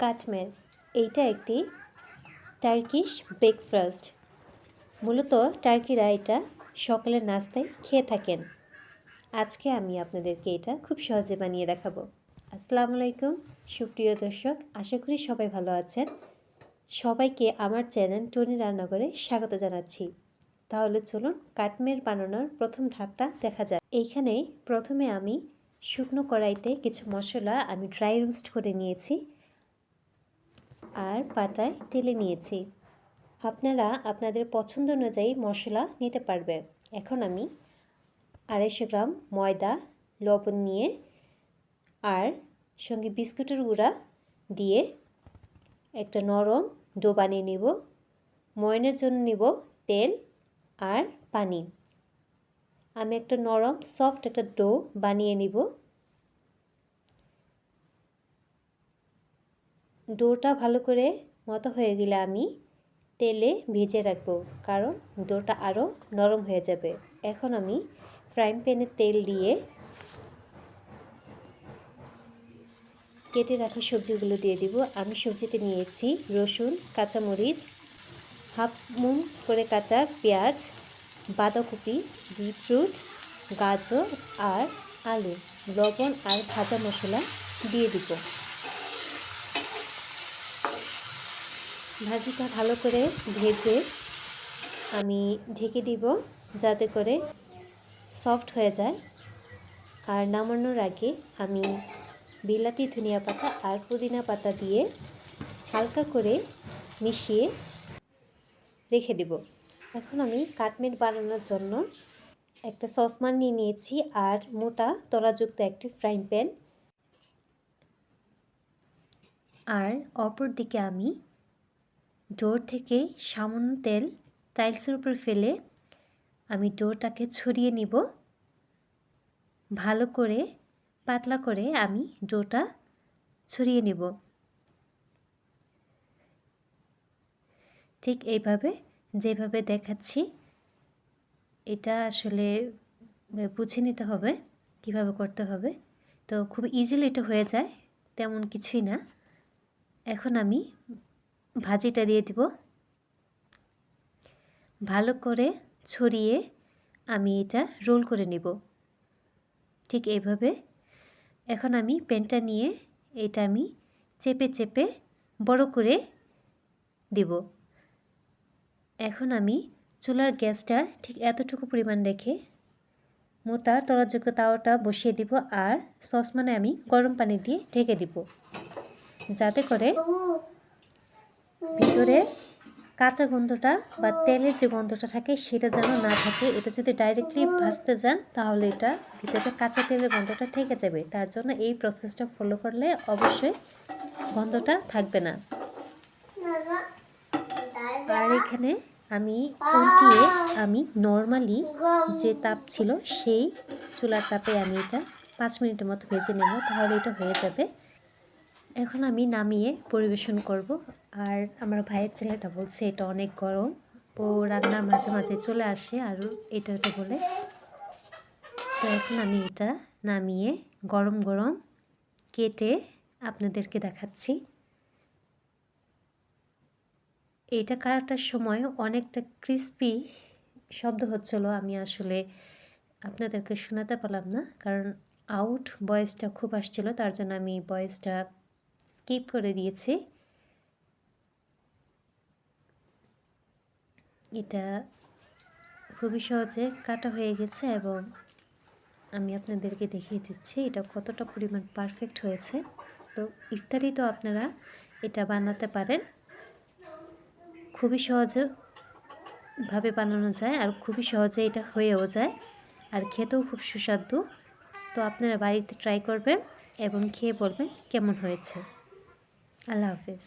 কাটমের এইটা একটি Turkish breakfast. মূলত টার্কিরা এটা সকালের নাস্তায় খেয়ে থাকেন। আজকে আমি আপনাদেরকে এটা খুব সহজে বানিয়ে দেখাবো। আসসালামু আলাইকুম সুপ্রিয় দর্শক, আশা করি সবাই ভালো আছেন। সবাইকে আমার চ্যানেল টনি রান্নাঘরে স্বাগত জানাচ্ছি। তাহলে চলুন কাটমের বানানোর প্রথম ধাপটা দেখা যায়। এইখানে প্রথমে আমি শুকনো কড়াইতে কিছু মশলা আমি ড্রাই রোস্ট করে নিয়েছি আর পাটায় টেলে নিয়েছি। আপনারা আপনাদের পছন্দ অনুযায়ী মশলা নিতে পারবেন। এখন আমি 250 গ্রাম ময়দা, লবণ নিয়ে আর সঙ্গে বিস্কুটের গুঁড়া দিয়ে একটা নরম ডো বানিয়ে নেব। ময়নের জন্য নেব তেল আর পানি। আমি একটা নরম সফট একটা ডো বানিয়ে নিব। ডোটা ভালো করে মতো হয়ে গেলে আমি তেলে ভেজে রাখবো, কারণ ডোটা আরও নরম হয়ে যাবে। এখন আমি ফ্রাইং প্যানে তেল দিয়ে কেটে রাখা সবজিগুলো দিয়ে দিব। আমি সবজিতে নিয়েছি রসুন, কাঁচামরিচ, হাফ মুন করে কাটা পেঁয়াজ, বাঁধাকপি, বিটরুট, গাজর আর আলু। লবণ আর ভাজা মশলা দিয়ে দিব। ভাজিটা ভালো করে ভেজে আমি ঢেকে দিব যাতে করে সফট হয়ে যায়। আর নামানোর আগে আমি বিলাতি ধনিয়া পাতা আর পুদিনা পাতা দিয়ে হালকা করে মিশিয়ে রেখে দেব। এখন আমি কাটমেট বানানোর জন্য একটা সসপ্যান নিয়ে নিয়েছি আর মোটা তলাযুক্ত একটি ফ্রাইং প্যান, আর অপর দিকে আমি ডোর থেকে সামান্য তেল টাইলসের উপর ফেলে আমি ডোটাকে ছড়িয়ে নিব। ভালো করে পাতলা করে আমি ডোটা ছড়িয়ে নেব। ঠিক এইভাবে যেভাবে দেখাচ্ছি, এটা আসলে বুঝে নিতে হবে কিভাবে করতে হবে। তো খুব ইজিলি এটা হয়ে যায়, তেমন কিছুই না। এখন আমি ভাজিটা দিয়ে দিব। ভালো করে ছড়িয়ে আমি এটা রোল করে নেব ঠিক এইভাবে। এখন আমি প্যানটা নিয়ে এটা আমি চেপে চেপে বড় করে দেব। এখন আমি চুলার গ্যাসটা ঠিক এতটুকু পরিমাণ রেখে মোটা তলাযুক্ত তাওয়াটা বসিয়ে দিব আর সসপ্যানে আমি গরম পানি দিয়ে ঢেকে দিব, যাতে করে ভিতরে কাঁচা গন্ধটা বা তেলের যে গন্ধটা থাকে সেটা যেন না থাকে। এটা যদি ডাইরেক্টলি ভাজতে যান তাহলে এটা ভিতরে কাঁচা তেলের গন্ধটা থেকে যাবে। তার জন্য এই প্রসেসটা ফলো করলে অবশ্যই গন্ধটা থাকবে না। আর এখানে আমি উল্টিয়ে আমি নর্মালি যে তাপ ছিল সেই চুলার তাপে আমি এটা 5 মিনিটের মতো ভেজে নেব, তাহলে এটা হয়ে যাবে। এখন আমি নামিয়ে পরিবেশন করব। আর আমার ভাইয়ের ছেলেটা বলছে এটা অনেক গরম, ও রান্নার মাঝে মাঝে চলে আসে আর এটা ওটা বলে। তো এখন আমি এটা নামিয়ে গরম গরম কেটে আপনাদেরকে দেখাচ্ছি। এটা কাটার সময় অনেকটা ক্রিস্পি শব্দ হচ্ছিল, আমি আসলে আপনাদেরকে শোনাতে পারলাম না, কারণ আউট ভয়েসটা খুব আসছিল, তার জন্য আমি ভয়েসটা স্কিপ করে দিয়েছি। এটা খুবই সহজে কাটা হয়ে গেছে এবং আমি আপনাদেরকে দেখিয়ে দিচ্ছি এটা কতটা পরিমাণ পারফেক্ট হয়েছে। তো ইফতারি তো আপনারা এটা বানাতে পারেন, খুবই সহজভাবে বানানো যায় আর খুবই সহজে এটা হয়েও যায় আর খেতেও খুব সুস্বাদু। তো আপনারা বাড়িতে ট্রাই করবেন এবং খেয়ে বলবেন কেমন হয়েছে। আল্লাহ হাফেজ।